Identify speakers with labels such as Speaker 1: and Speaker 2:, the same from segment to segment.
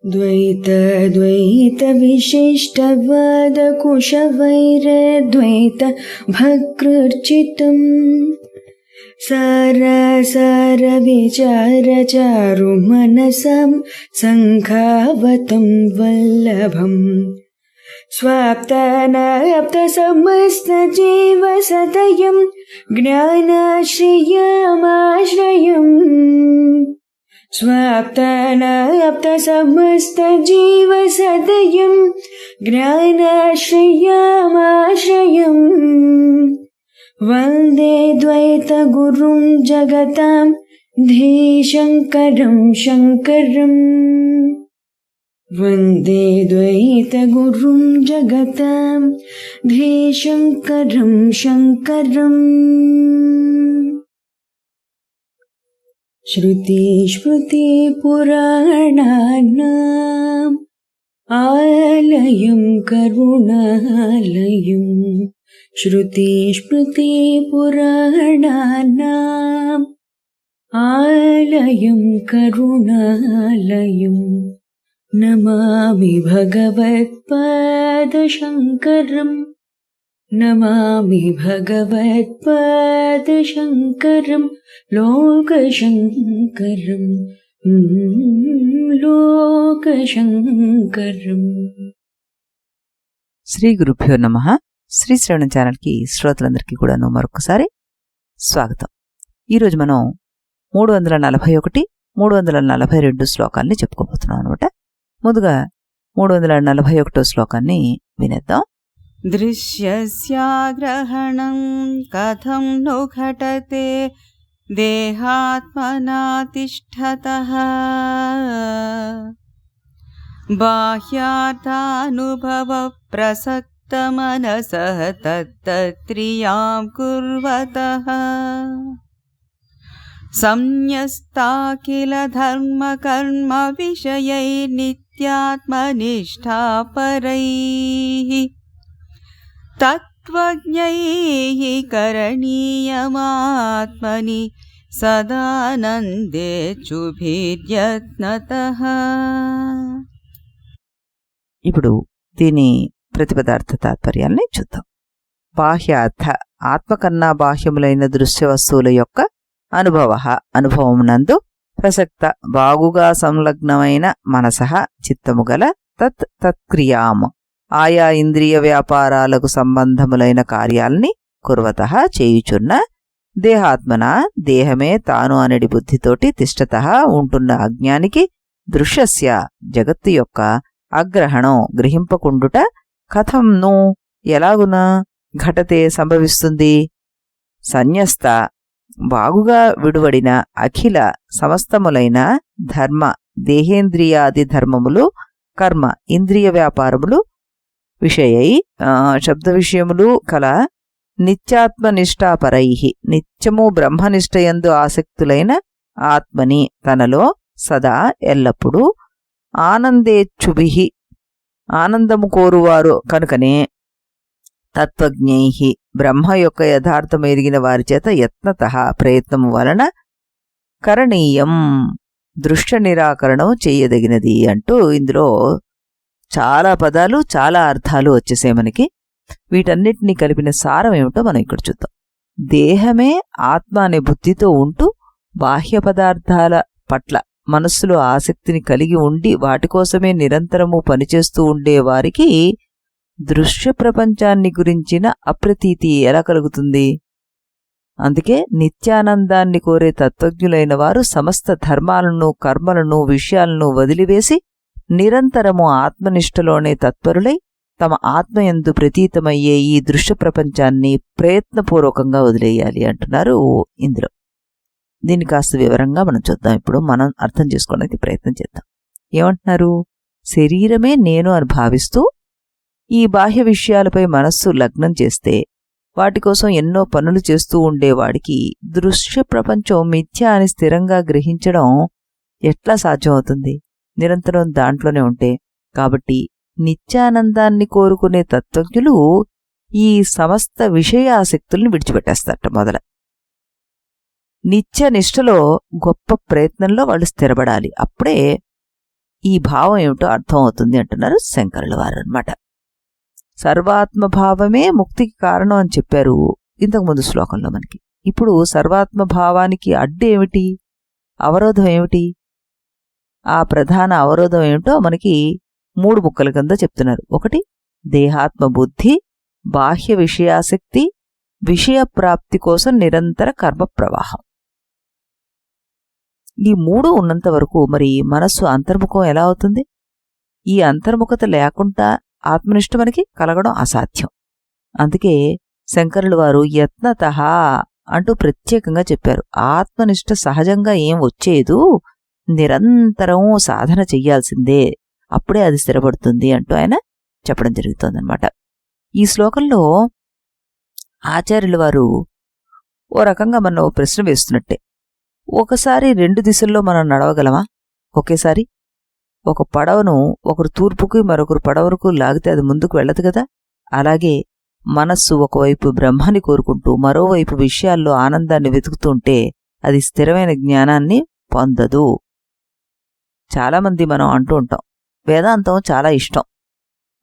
Speaker 1: द्वैत विशिष्टवाद कुशवैरद्वैत भकृर्चितम् सार विचार चारु मनसं संखावतं वल्लभम् स्वाप्तानाप्त समस्त जीव सदयं ज्ञानाश्रयमाश्रयम् स्वाप्तानाप्त समस्त जीव सदयं ज्ञानाश्रयमाश्रयम् वन्दे द्वैत गुरुं जगतां धीशङ्करं शङ्करम् वन्दे द्वैत गुरुं जगतां धीशङ्करं शङ्करम्। श्रुति स्मृति पुराणानाम् आलयं करुणालयम् श्रुति स्मृति पुराणानाम् आलयं करुणालयम् नमामि भगवत्पादशङ्करम् नमामि भगवत्पादशङ्करं लोकशङ्करम् लोकशङ्करम्।
Speaker 2: శ్రీ గురుభ్యో నమః. శ్రీ శ్రవణ ఛానల్కి శ్రోతలందరికీ కూడాను మరొకసారి స్వాగతం. ఈరోజు మనం 341, 342 శ్లోకాల్ని చెప్పుకోబోతున్నాం అనమాట. ముందుగా 341వ శ్లోకాన్ని వినేద్దాం.
Speaker 3: దృశ్యస్యాగ్రహణం కథం ను ఘటతే దేహాత్మనా తిష్ఠతః బాహ్యార్థానుభవ ప్రసక్తమనసః తత్తత్క్రియాం కుర్వతః సంన్యస్తాఖిల ధర్మ కర్మ విషయై నిత్యాత్మనిష్ఠా పరైః తత్వజ్ఞైః కరణీయమాత్మని సదానందేచ్చుభిర్యత్నతః.
Speaker 2: ఇప్పుడు దీని ప్రతిపదార్థ తాత్పర్యాల్ని చూద్దాం. బాహ్యార్థ ఆత్మకన్నా బాహ్యములైన దృశ్య వస్తువుల యొక్క అనుభవమునందు ప్రసక్త బాగుగా సంలగ్నమైన మనసః చిత్తము గల తత్క్రియాము ఆయా ఇంద్రియ వ్యాపారాలకు సంబంధములైన కార్యాల్ని కుర్వతః చేయుచున్న దేహాత్మన దేహమే తాను అనడి బుద్ధితోటి తిష్టతః ఉంటున్న అజ్ఞానికి దృశ్యస్య జగత్తు యొక్క అగ్రహణం గ్రహింపకుండుట కథంను ఎలాగున ఘటతే సంభవిస్తుంది. సన్యస్త బాగుగా విడువడిన అఖిల సమస్తములైన ధర్మ దేహేంద్రియాది ధర్మములు కర్మ ఇంద్రియ వ్యాపారములు విషయై శబ్ద విషయములు కల నిత్యాత్మనిష్టాపరై నిత్యము బ్రహ్మనిష్టయందు ఆసక్తులైన ఆత్మని తనలో సదా ఎల్లప్పుడూ ఆనందేచ్ఛుభి ఆనందము కోరువారు కనుకనే తత్వజ్ఞై బ్రహ్మ యొక్క యథార్థము ఎరిగిన వారి చేత యత్నతః ప్రయత్నము వలన కరణీయం దృశ్య నిరాకరణం చేయదగినది అంటూ ఇందులో చాలా పదాలు చాలా అర్థాలు వచ్చేసే మనకి. వీటన్నిటినీ కలిపిన సారం ఏమిటో మనం ఇక్కడ చూద్దాం. దేహమే ఆత్మ అనే బుద్ధితో ఉంటూ బాహ్య పదార్థాల పట్ల మనస్సులో ఆసక్తిని కలిగి ఉండి వాటి కోసమే నిరంతరము పనిచేస్తూ ఉండే వారికి దృశ్య ప్రపంచాన్ని గురించిన అప్రతీతి ఎలా కలుగుతుంది? అందుకే నిత్యానందాన్ని కోరే తత్వజ్ఞులైన వారు సమస్త ధర్మాలను కర్మలను విషయాలను వదిలివేసి నిరంతరము ఆత్మనిష్టలోనే తత్పరులై తమ ఆత్మయందు ప్రతీతమయ్యే ఈ దృశ్య ప్రపంచాన్ని ప్రయత్నపూర్వకంగా వదిలేయాలి అంటున్నారు ఇందులో. దీన్ని కాస్త వివరంగా మనం చూద్దాం. ఇప్పుడు మనం అర్థం చేసుకోవడానికి ప్రయత్నం చేద్దాం. ఏమంటున్నారు? శరీరమే నేను అని భావిస్తూ ఈ బాహ్య విషయాలపై మనస్సు లగ్నం చేస్తే వాటి కోసం ఎన్నో పనులు చేస్తూ ఉండేవాడికి దృశ్య ప్రపంచం మిథ్య అని స్థిరంగా గ్రహించడం ఎట్లా సాధ్యమవుతుంది? నిరంతరం దాంట్లోనే ఉంటే. కాబట్టి నిత్యానందాన్ని కోరుకునే తత్వజ్ఞులు ఈ సమస్త విషయాసక్తుల్ని విడిచిపెట్టేస్తారట మొదల. నిత్య నిష్ఠలో గొప్ప ప్రయత్నంలో వాళ్ళు స్థిరపడాలి. అప్పుడే ఈ భావం ఏమిటో అర్థం అవుతుంది అంటున్నారు శంకరుల వారు అన్నమాట. సర్వాత్మభావమే ముక్తికి కారణం అని చెప్పారు ఇంతకుముందు శ్లోకంలో మనకి. ఇప్పుడు సర్వాత్మభావానికి అడ్డు ఏమిటి, అవరోధం ఏమిటి? ఆ ప్రధాన అవరోధం ఏమిటో మనకి 3 ముక్కల కింద చెప్తున్నారు. ఒకటి దేహాత్మ బుద్ధి, బాహ్య విషయాసక్తి, విషయ ప్రాప్తి కోసం నిరంతర కర్మ ప్రవాహం. ఈ 3 ఉన్నంత వరకు మరి మనస్సు అంతర్ముఖం ఎలా అవుతుంది? ఈ అంతర్ముఖత లేకుండా ఆత్మనిష్ట మనకి కలగడం అసాధ్యం. అందుకే శంకరులు వారు యత్నతః అంటూ ప్రత్యేకంగా చెప్పారు. ఆత్మనిష్ట సహజంగా ఏం వచ్చేదు, నిరంతరం సాధన చెయ్యాల్సిందే, అప్పుడే అది స్థిరపడుతుంది అంటూ ఆయన చెప్పడం జరుగుతోందనమాట. ఈ శ్లోకంలో ఆచార్యుల వారు ఓ రకంగా మనం ఓ ప్రశ్న వేస్తున్నట్టే. ఒకసారి 2 దిశల్లో మనం నడవగలమా ఒకేసారి? ఒక పడవను ఒకరు తూర్పుకి మరొకరు పడవరకు లాగితే అది ముందుకు వెళ్ళదు కదా. అలాగే మనస్సు ఒకవైపు బ్రహ్మని కోరుకుంటూ మరోవైపు విషయాల్లో ఆనందాన్ని వెతుకుతుంటే అది స్థిరమైన జ్ఞానాన్ని పొందదు. చాలామంది మనం అంటూ ఉంటాం వేదాంతం చాలా ఇష్టం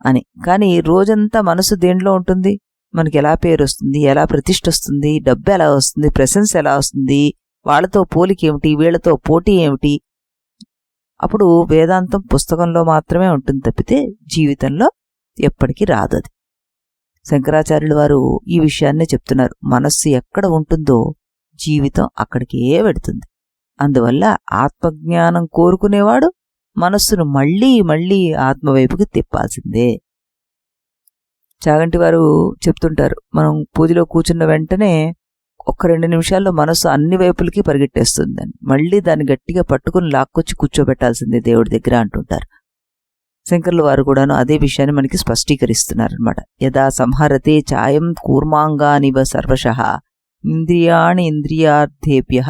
Speaker 2: అని. కానీ రోజంతా మనసు దేంట్లో ఉంటుంది? మనకి ఎలా పేరు వస్తుంది, ఎలా ప్రతిష్ఠ వస్తుంది, డబ్బు ఎలా వస్తుంది, ప్రశంస ఎలా వస్తుంది, వాళ్లతో పోలికేమిటి, వీళ్లతో పోటీ ఏమిటి? అప్పుడు వేదాంతం పుస్తకంలో మాత్రమే ఉంటుంది తప్పితే జీవితంలో ఎప్పటికీ రాదు అది. శంకరాచార్యుల వారు ఈ విషయాన్నే చెప్తున్నారు. మనస్సు ఎక్కడ ఉంటుందో జీవితం అక్కడికే వెడుతుంది. అందువల్ల ఆత్మజ్ఞానం కోరుకునేవాడు మనస్సును మళ్లీ మళ్లీ ఆత్మవైపుకి తిప్పాల్సిందే. చాగంటి వారు చెప్తుంటారు, మనం పూజలో కూర్చున్న వెంటనే 1-2 నిమిషాల్లో మనస్సు అన్ని వైపులకి పరిగెట్టేస్తుందని, మళ్లీ దాన్ని గట్టిగా పట్టుకుని లాక్కొచ్చి కూర్చోబెట్టాల్సిందే దేవుడి దగ్గర అంటుంటారు. శంకర్ల వారు కూడాను అదే విషయాన్ని మనకి స్పష్టీకరిస్తున్నారనమాట. యదా సంహరతే ఛాయం కూర్మాంగానివ సర్వశః ఇంద్రియాణి ఇంద్రియార్థేభ్యః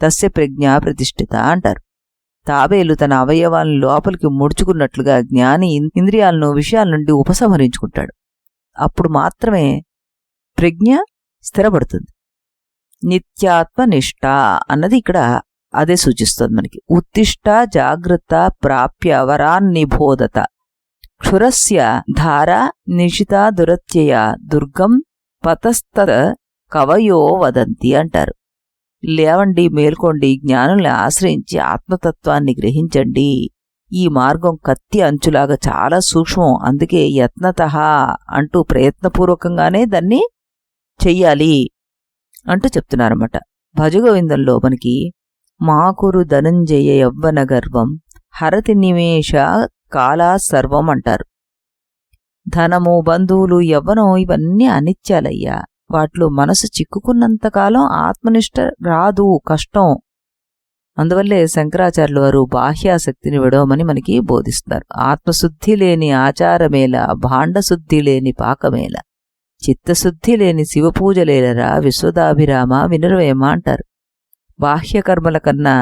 Speaker 2: తస్య ప్రజ్ఞా ప్రతిష్ఠిత అంటారు. తాబేలు తన అవయవాలను లోపలికి ముడుచుకున్నట్లుగా జ్ఞాని ఇంద్రియాలను విషయాల నుండి ఉపసంహరించుకుంటాడు. అప్పుడు మాత్రమే ప్రజ్ఞ స్థిరపడుతుంది. నిత్యాత్మనిష్ట అన్నది ఇక్కడ అదే సూచిస్తుంది మనకి. ఉత్తిష్ట జాగ్రత్త ప్రాప్య వరాన్నిబోధత క్షురస్య ధార నిశిత దురత్యయ దుర్గం పతస్తద కవయో వదంతి అంటారు. లేవండి, మేల్కోండి, జ్ఞానుల్ని ఆశ్రయించి ఆత్మతత్వాన్ని గ్రహించండి. ఈ మార్గం కత్తి అంచులాగా చాలా సూక్ష్మం. అందుకే యత్నతః అంటూ ప్రయత్నపూర్వకంగానే దాన్ని చెయ్యాలి అంటూ చెప్తున్నారన్నమాట. భజగోవిందంలో మనకి మాకురు ధనంజయ యవ్వన గర్వం హరతి నిమేష కాలా సర్వం అంటారు. ధనము, బంధువులు, యవ్వనం ఇవన్నీ అనిత్యాలయ్యా. వాటిలో మనసు చిక్కుకున్నంతకాలం ఆత్మనిష్ట రాదు, కష్టం. అందువల్లే శంకరాచార్యుల వారు బాహ్యాసక్తిని విడవమని మనకి బోధిస్తున్నారు. ఆత్మశుద్ధి లేని ఆచారమేల, భాండశుద్ధి లేని పాకమేల, చిత్తశుద్ధి లేని శివపూజలేలరా విశ్వదాభిరామ వినురవేమ అంటారు. బాహ్యకర్మల కన్నా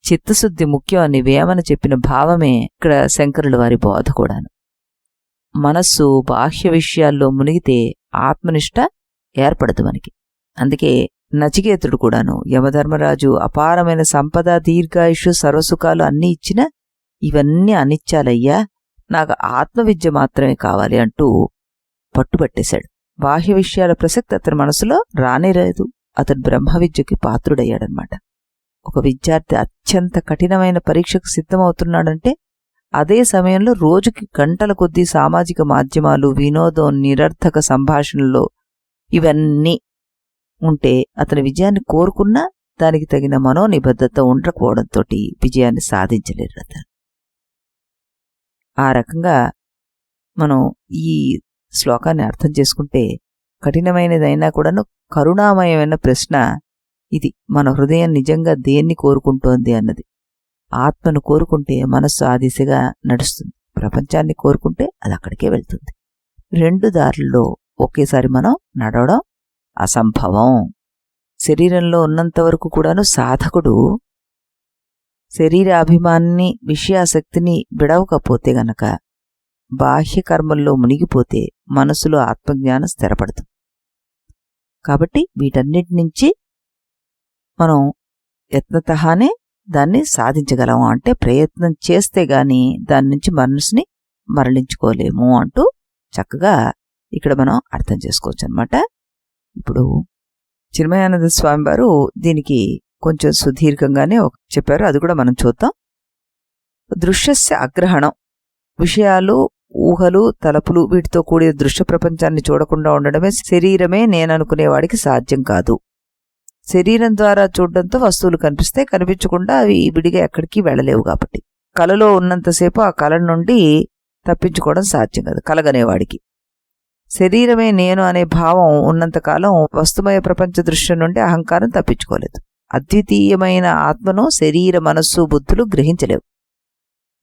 Speaker 2: చిత్తశుద్ధి ముఖ్యం అని వేమన చెప్పిన భావమే ఇక్కడ శంకరుల వారి బోధ కూడాను. మనస్సు బాహ్య విషయాల్లో మునిగితే ఆత్మనిష్ట ఏర్పడదు మనకి. అందుకే నచికేతుడు కూడాను యమధర్మరాజు అపారమైన సంపద, దీర్ఘాయుషు, సర్వసుఖాలు అన్నీ ఇచ్చినా ఇవన్నీ అనిత్యాలయ్యా, నాకు ఆత్మవిద్య మాత్రమే కావాలి అంటూ పట్టుబట్టేశాడు. బాహ్య విషయాల ప్రసక్తి అతని మనసులో రానేరాదు. అతడు బ్రహ్మ విద్యకి పాత్రుడయ్యాడనమాట. ఒక విద్యార్థి అత్యంత కఠినమైన పరీక్షకు సిద్ధమవుతున్నాడంటే అదే సమయంలో రోజుకి గంటల కొద్దీ సామాజిక మాధ్యమాలు, వినోదం, నిరర్థక సంభాషణలో ఇవన్నీ ఉంటే అతని విజయాన్ని కోరుకున్నా దానికి తగిన మనోనిబద్ధత ఉండకపోవడంతో విజయాన్ని సాధించలేరు అతను. ఆ రకంగా మనం ఈ శ్లోకాన్ని అర్థం చేసుకుంటే కఠినమైనదైనా కూడాను కరుణామయమైన ప్రశ్న ఇది. మన హృదయం నిజంగా దేన్ని కోరుకుంటోంది అన్నది. ఆత్మను కోరుకుంటే మనస్సు ఆ దిశగా నడుస్తుంది. ప్రపంచాన్ని కోరుకుంటే అది అక్కడికే వెళ్తుంది. 2 దారుల్లో ఒకేసారి మనం నడవడం అసంభవం. శరీరంలో ఉన్నంతవరకు కూడాను సాధకుడు శరీరాభిమాన్ని, విషయాసక్తిని విడవకపోతే గనక, బాహ్య కర్మల్లో మునిగిపోతే మనసులో ఆత్మజ్ఞానం స్థిరపడుతుంది. కాబట్టి వీటన్నిటి నుంచి మనం యత్నతహానే దాన్ని సాధించగలము. అంటే ప్రయత్నం చేస్తే గాని దాని నుంచి మనసుని మరలించుకోలేము అంటూ చక్కగా ఇక్కడ మనం అర్థం చేసుకోవచ్చు అన్నమాట. ఇప్పుడు చిన్మయానంద స్వామి వారు దీనికి కొంచెం సుదీర్ఘంగానే చెప్పారు, అది కూడా మనం చూద్దాం. దృశ్యస్య అగ్రహణం, విషయాలు, ఊహలు, తలపులు వీటితో కూడిన దృశ్య ప్రపంచాన్ని చూడకుండా ఉండడమే శరీరమే నేననుకునేవాడికి సాధ్యం కాదు. శరీరం ద్వారా చూడడంతో వస్తువులు కనిపిస్తే కనిపించకుండా అవి విడిగా ఎక్కడికి వెళ్ళలేవు. కాబట్టి కలలో ఉన్నంతసేపు ఆ కళ నుండి తప్పించుకోవడం సాధ్యం కాదు కలగనేవాడికి. శరీరమే నేను అనే భావం ఉన్నంతకాలం వస్తుమయ ప్రపంచ దృశ్యం నుండి అహంకారం తప్పించుకోలేదు. అద్వితీయమైన ఆత్మను శరీర, మనస్సు, బుద్ధులు గ్రహించలేవు.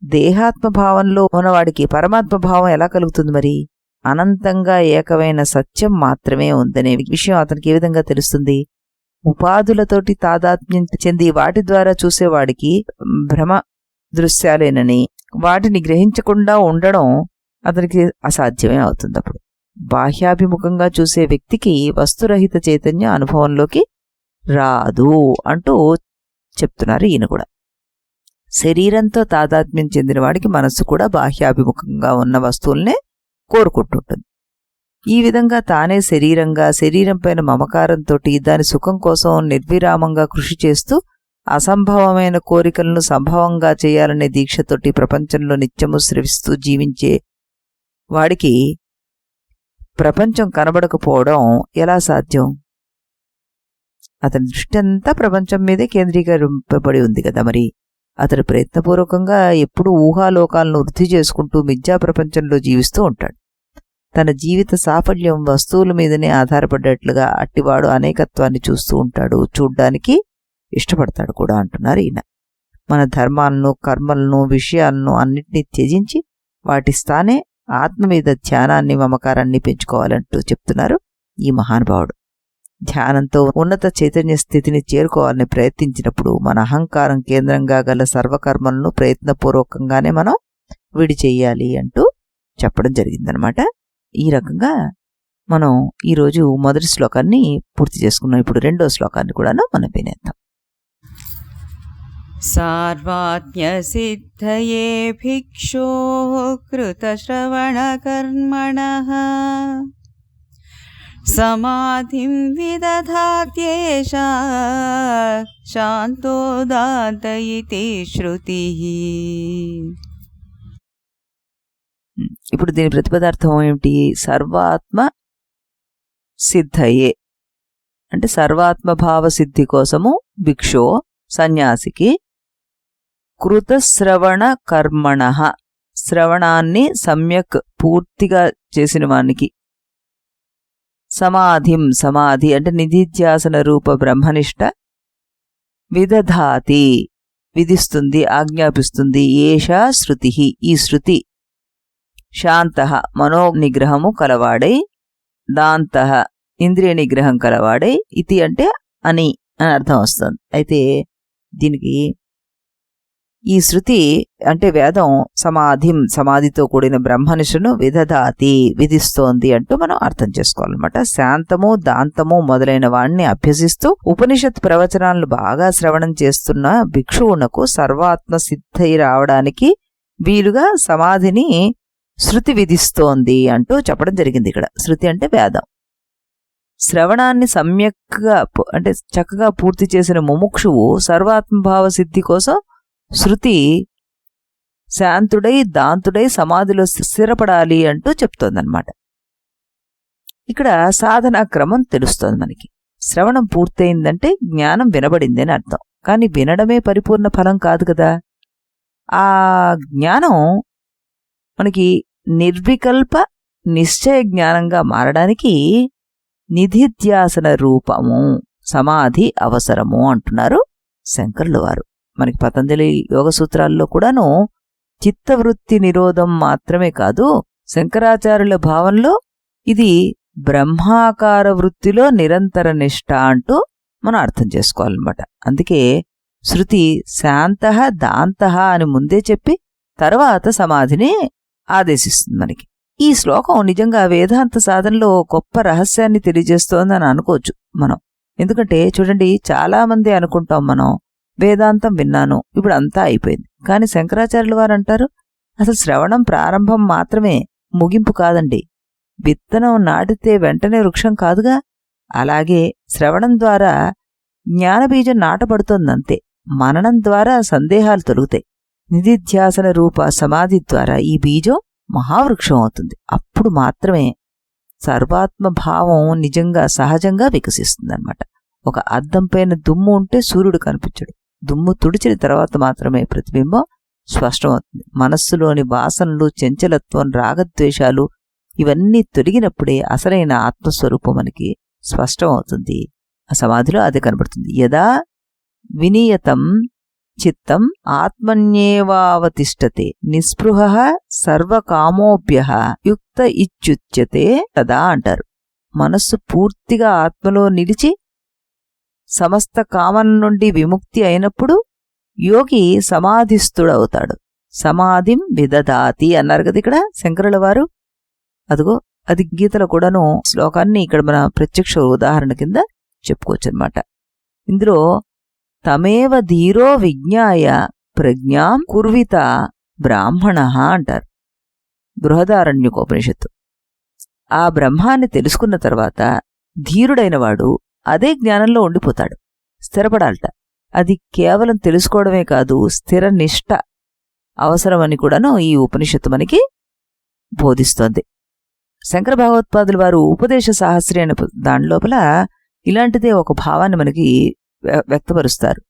Speaker 2: దేహాత్మ భావంలో ఉన్నవాడికి పరమాత్మ భావం ఎలా కలుగుతుంది? మరి అనంతంగా ఏకమైన సత్యం మాత్రమే ఉందనే విషయం అతనికి ఏ విధంగా తెలుస్తుంది? ఉపాధులతోటి తాదాత్మ్యం చెంది వాటి ద్వారా చూసేవాడికి భ్రమ దృశ్యాలేనని, వాటిని గ్రహించకుండా ఉండడం అతనికి అసాధ్యమే అవుతుంది. అప్పుడు బాహ్యాభిముఖంగా చూసే వ్యక్తికి వస్తురహిత చైతన్య అనుభవంలోకి రాదు అంటూ చెప్తున్నారు ఈయన కూడా. శరీరంతో తాదాత్మ్యం చెందిన వాడికి మనస్సు కూడా బాహ్యాభిముఖంగా ఉన్న వస్తువుల్నే కోరుకుంటుంటుంది. ఈ విధంగా తానే శరీరంగా, శరీరం పైన మమకారంతో దాని సుఖం కోసం నిర్విరామంగా కృషి చేస్తూ అసంభవమైన కోరికలను సంభవంగా చేయాలనే దీక్షతోటి ప్రపంచంలో నిత్యము శ్రవిస్తూ జీవించే వాడికి ప్రపంచం కనబడకపోవడం ఎలా సాధ్యం? అతని దృష్టి అంతా ప్రపంచం మీదే కేంద్రీకరింపబడి ఉంది కదా. మరి అతడు ప్రయత్నపూర్వకంగా ఎప్పుడూ ఊహాలోకాలను వృద్ధి చేసుకుంటూ మిథ్యా ప్రపంచంలో జీవిస్తూ ఉంటాడు. తన జీవిత సాఫల్యం వస్తువుల మీదనే ఆధారపడ్డట్లుగా అట్టివాడు అనేకత్వాన్ని చూస్తూ ఉంటాడు, చూడ్డానికి ఇష్టపడతాడు కూడా అంటున్నారు ఈయన. మన ధర్మాలను, కర్మలను, విషయాలను అన్నిటినీ త్యజించి వాటి స్థానే ఆత్మ మీద ధ్యానాన్ని, మమకారాన్ని పెంచుకోవాలంటూ చెప్తున్నారు ఈ మహానుభావుడు. ధ్యానంతో ఉన్నత చైతన్య స్థితిని చేరుకోవాలని ప్రయత్నించినప్పుడు మన అహంకారం కేంద్రంగా గల సర్వకర్మలను ప్రయత్నపూర్వకంగానే మనం విడిచేయాలి అంటూ చెప్పడం జరిగిందనమాట. ఈ రకంగా మనం ఈరోజు మొదటి శ్లోకాన్ని పూర్తి చేసుకున్నాం. ఇప్పుడు రెండో శ్లోకాన్ని కూడాను మనం వినేద్దాం.
Speaker 3: సార్వాజ్ఞసిద్ధయే భిక్షో కృతశ్రవణకర్మణః సమాధిం విదధాత్యేష శాంతోదాత ఇతి శృతిః.
Speaker 2: ఇప్పుడు దీని ప్రతిపదార్థం ఏమిటి? సర్వాత్మ సిద్ధయే అంటే సర్వాత్మభావ సిద్ధి కోసము భిక్షో సన్యాసికి కృతశ్రవణ కర్మణ శ్రవణాన్ని సమ్యక్ పూర్తిగా చేసిన వానికి సమాధిం సమాధి అంటే నిధిధ్యాసన రూప బ్రహ్మనిష్ట విదధాతి విధిస్తుంది, ఆజ్ఞాపిస్తుంది. ఏషా శృతి ఈ శృతి శాంతః మనోనిగ్రహము కలవాడై, దాంతః ఇంద్రియ నిగ్రహం కలవాడై, ఇతి అంటే అని అర్థం వస్తుంది. అయితే దీనికి ఈ శృతి అంటే వేదం సమాధిం సమాధితో కూడిన బ్రహ్మనిషను విదధాతి విధిస్తోంది అంటూ మనం అర్థం చేసుకోవాలన్నమాట. శాంతము, దాంతము మొదలైన వాణ్ణి అభ్యసిస్తూ ఉపనిషత్ ప్రవచనాలను బాగా శ్రవణం చేస్తున్న భిక్షువునకు సర్వాత్మ సిద్ధి రావడానికి వీలుగా సమాధిని శృతి విధిస్తోంది అంటూ చెప్పడం జరిగింది. ఇక్కడ శృతి అంటే వేదం. శ్రవణాన్ని సమ్యక్గా అంటే చక్కగా పూర్తి చేసిన ముముక్షువు సర్వాత్మభావ సిద్ధి కోసం శృతి శాంతుడై, దాంతుడై సమాధిలో స్థిరపడాలి అంటూ చెప్తోందన్నమాట. ఇక్కడ సాధనా క్రమం తెలుస్తోంది మనకి. శ్రవణం పూర్తయిందంటే జ్ఞానం వినబడింది అని అర్థం. కానీ వినడమే పరిపూర్ణ ఫలం కాదు కదా. ఆ జ్ఞానం మనకి నిర్వికల్ప నిశ్చయ జ్ఞానంగా మారడానికి నిధిధ్యాసన రూపము సమాధి అవసరము అంటున్నారు శంకరులు వారు. మనకి పతంజలి యోగ సూత్రాల్లో కూడాను చిత్తవృత్తి నిరోధం మాత్రమే కాదు, శంకరాచార్యుల భావంలో ఇది బ్రహ్మాకార వృత్తిలో నిరంతర నిష్ఠ అంటూ మనం అర్థం చేసుకోవాలన్నమాట. అందుకే శృతి శాంతః దాంతః అని ముందే చెప్పి తర్వాత సమాధిని ఆదేశిస్తుంది మనకి. ఈ శ్లోకం నిజంగా వేదాంత సాధనలో గొప్ప రహస్యాన్ని తెలియజేస్తోందని అనుకోవచ్చు మనం. ఎందుకంటే చూడండి, చాలా మంది అనుకుంటాం మనం వేదాంతం విన్నాను, ఇప్పుడు అంతా అయిపోయింది. కానీ శంకరాచార్యుల వారు అంటారు, అసలు శ్రవణం ప్రారంభం మాత్రమే, ముగింపు కాదండి. విత్తనం నాటితే వెంటనే వృక్షం కాదుగా. అలాగే శ్రవణం ద్వారా జ్ఞానబీజం నాటబడుతోందంతే. మననం ద్వారా సందేహాలు తొలుగుతాయి. నిధిధ్యాసన రూప సమాధి ద్వారా ఈ బీజం మహావృక్షం అవుతుంది. అప్పుడు మాత్రమే సర్వాత్మ భావం నిజంగా సహజంగా వికసిస్తుందన్నమాట. ఒక అద్దం పైన దుమ్ము ఉంటే సూర్యుడు కనిపించడు. దుమ్ము తుడిచిన తర్వాత మాత్రమే ప్రతిబింబం స్పష్టమవుతుంది. మనస్సులోని వాసనలు, చంచలత్వం, రాగద్వేషాలు ఇవన్నీ తొలగినప్పుడే అసలైన ఆత్మస్వరూపం మనకి స్పష్టమవుతుంది. ఆ సమాధిలో అది కనబడుతుంది. యదా వినియతం చిత్తం ఆత్మన్యేవావతిష్టతే నిస్పృహ సర్వకామోభ్య యుక్త ఇచ్యుచ్యతే తదా అంటారు. మనస్సు పూర్తిగా ఆత్మలో నిలిచి సమస్త కామం నుండి విముక్తి అయినప్పుడు యోగి సమాధిస్థుడవుతాడు. సమాధిం విదదాతి అన్నారు కదా ఇక్కడ శంకరుల వారు. అదిగో అది గీతలో కూడాను శ్లోకాన్ని ఇక్కడ మన ప్రత్యక్ష ఉదాహరణ కింద చెప్పుకోవచ్చు అన్నమాట. ఇందులో తమేవ ధీరో విజ్ఞాయ ప్రజ్ఞాం కుర్విత బ్రాహ్మణ అంటారు బృహదారణ్యకోపనిషత్తు. ఆ బ్రహ్మాన్ని తెలుసుకున్న తర్వాత ధీరుడైనవాడు అదే జ్ఞానంలో ఉండిపోతాడు, స్థిరపడాలట. అది కేవలం తెలుసుకోవడమే కాదు, స్థిర నిష్ఠ అవసరమని కూడాను ఈ ఉపనిషత్తు మనకి బోధిస్తోంది. శంకర భగవత్పాదుల వారు ఉపదేశ సాహస్రి అనే దానిలోపల ఇలాంటిదే ఒక భావాన్ని మనకి వ్యక్తపరుస్తారు.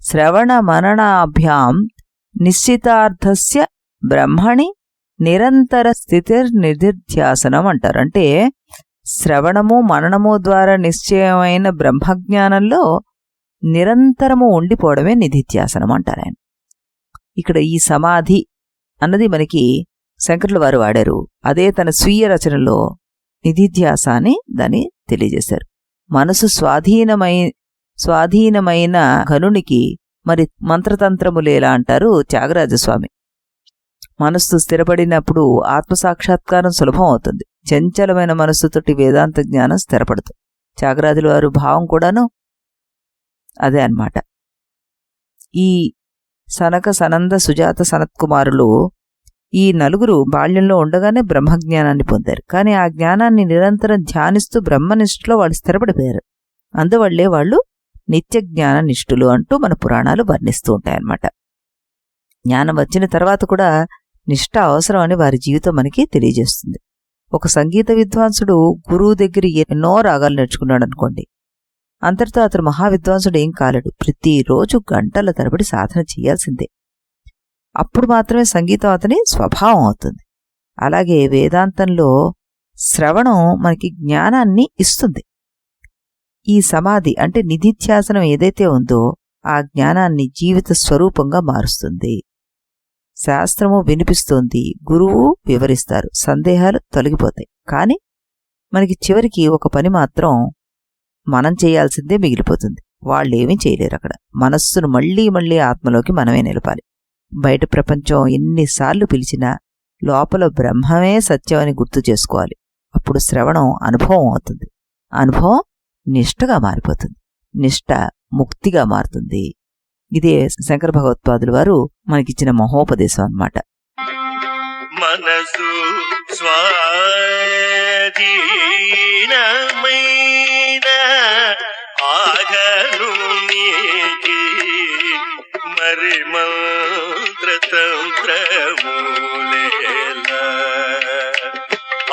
Speaker 2: శ్రవణ మననాభ్యాం నిశ్చితార్థస్య బ్రహ్మణి నిరంతర స్థితిర్నిధిధ్యాసనం అంటారు. అంటే శ్రవణము మననము ద్వారా నిశ్చయమైన బ్రహ్మజ్ఞానంలో నిరంతరము ఉండిపోవడమే నిధిధ్యాసనం అంటారు ఆయన. ఇక్కడ ఈ సమాధి అన్నది మనకి శంకరుల వారు వాడారు. అదే తన స్వీయ రచనలో నిధిధ్యాస అని దాన్ని తెలియజేశారు. మనసు స్వాధీనమైన ఘనునికి మరి మంత్రతంత్రములేలా అంటారు త్యాగరాజస్వామి. మనస్సు స్థిరపడినప్పుడు ఆత్మసాక్షాత్కారం సులభం అవుతుంది. చంచలమైన మనస్సుతోటి వేదాంత జ్ఞానం స్థిరపడుతుంది. త్యాగరాజుల వారు భావం కూడాను అదే అన్నమాట. ఈ సనక, సనంద, సుజాత, సనత్కుమారులు ఈ నలుగురు బాల్యంలో ఉండగానే బ్రహ్మజ్ఞానాన్ని పొందారు. కానీ ఆ జ్ఞానాన్ని నిరంతరం ధ్యానిస్తూ బ్రహ్మనిష్ఠలో వాళ్ళు స్థిరపడిపోయారు. అందువల్లే వాళ్ళు నిత్య జ్ఞాన నిష్ఠులు అంటూ మన పురాణాలు వర్ణిస్తూ ఉంటాయన్నమాట. జ్ఞానం వచ్చిన తర్వాత కూడా నిష్ఠ అవసరం అని వారి జీవితం మనకి తెలియజేస్తుంది. ఒక సంగీత విద్వాంసుడు గురువు దగ్గర ఎన్నో రాగాలు నేర్చుకున్నాడు అనుకోండి, అంతటితో అతను మహావిద్వాంసుడు ఏం కాలేడు. ప్రతిరోజు గంటల తరబడి సాధన చేయాల్సిందే. అప్పుడు మాత్రమే సంగీతం అతని స్వభావం అవుతుంది. అలాగే వేదాంతంలో శ్రవణం మనకి జ్ఞానాన్ని ఇస్తుంది. ఈ సమాధి అంటే నిధిధ్యాసనం ఏదైతే ఉందో ఆ జ్ఞానాన్ని జీవిత స్వరూపంగా మారుస్తుంది. శాస్త్రము వినిపిస్తోంది, గురువు వివరిస్తారు, సందేహాలు తొలగిపోతాయి. కానీ మనకి చివరికి ఒక పని మాత్రం మనం చేయాల్సిందే మిగిలిపోతుంది. వాళ్ళేమీ చేయలేరు. అక్కడ మనస్సును మళ్లీ మళ్లీ ఆత్మలోకి మనమే నిలపాలి. బయట ప్రపంచం ఎన్నిసార్లు పిలిచినా లోపల బ్రహ్మమే సత్యమని గుర్తు చేసుకోవాలి. అప్పుడు శ్రవణం అనుభవం అవుతుంది. అనుభవం నిష్ఠగా మారిపోతుంది. నిష్ఠ ముక్తిగా మారుతుంది. ఇదే శంకర భగవత్పాదుల వారు మనకిచ్చిన మహోపదేశం అన్నమాట.
Speaker 4: మనసు స్వాధీనమైన ఆగను నీకి మరి మంత్రతంత్రమూలేల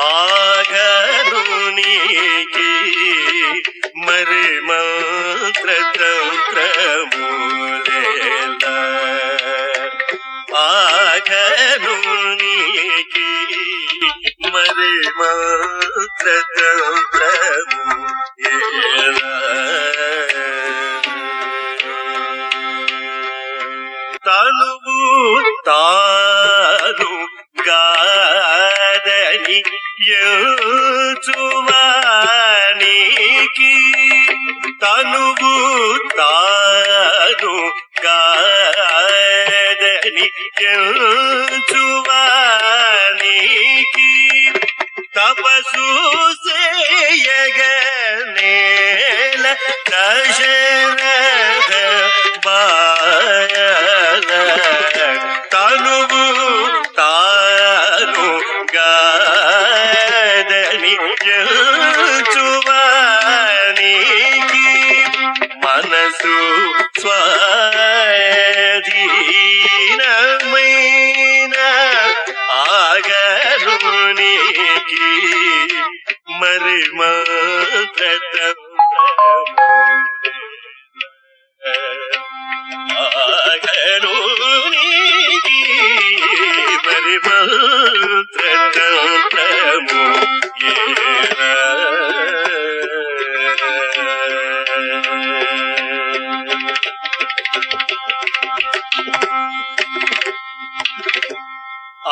Speaker 4: ఆగను నీకి మరి మంత్రతంత్రమూలేల ఆగను నీకి మరి మంత్రతంత్రమూలేల తనువు తాను గాదని యుచువానికి తనువు తాను గాదని యుచువానికి తపసు చేయగనేల దశరథ బాల తనువు తాను గాదని చువానికి మనసు స్వాధీనమైన ఆగరునికి మరి ఆగరునికి మరి మంత్రము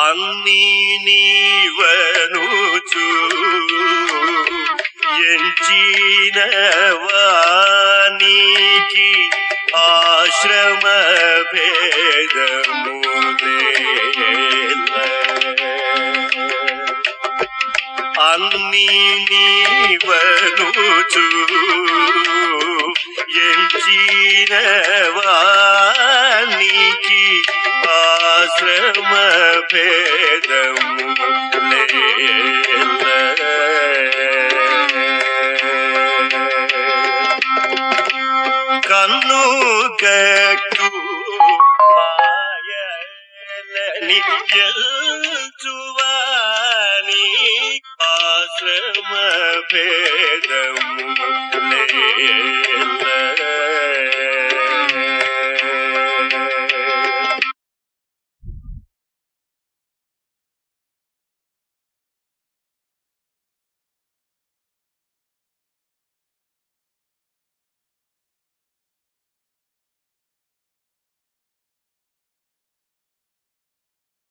Speaker 4: అన్నీ నీవనుచు ఎంచిన వానికి ఆశ్రమ భేదములేల అన్నీ నీవనుచు ఎంచిన వానికి ఆశ్రమ భేదము కన్ను గట్టు మాయలని ఎల్చువాని ఆశ్రమ భేదము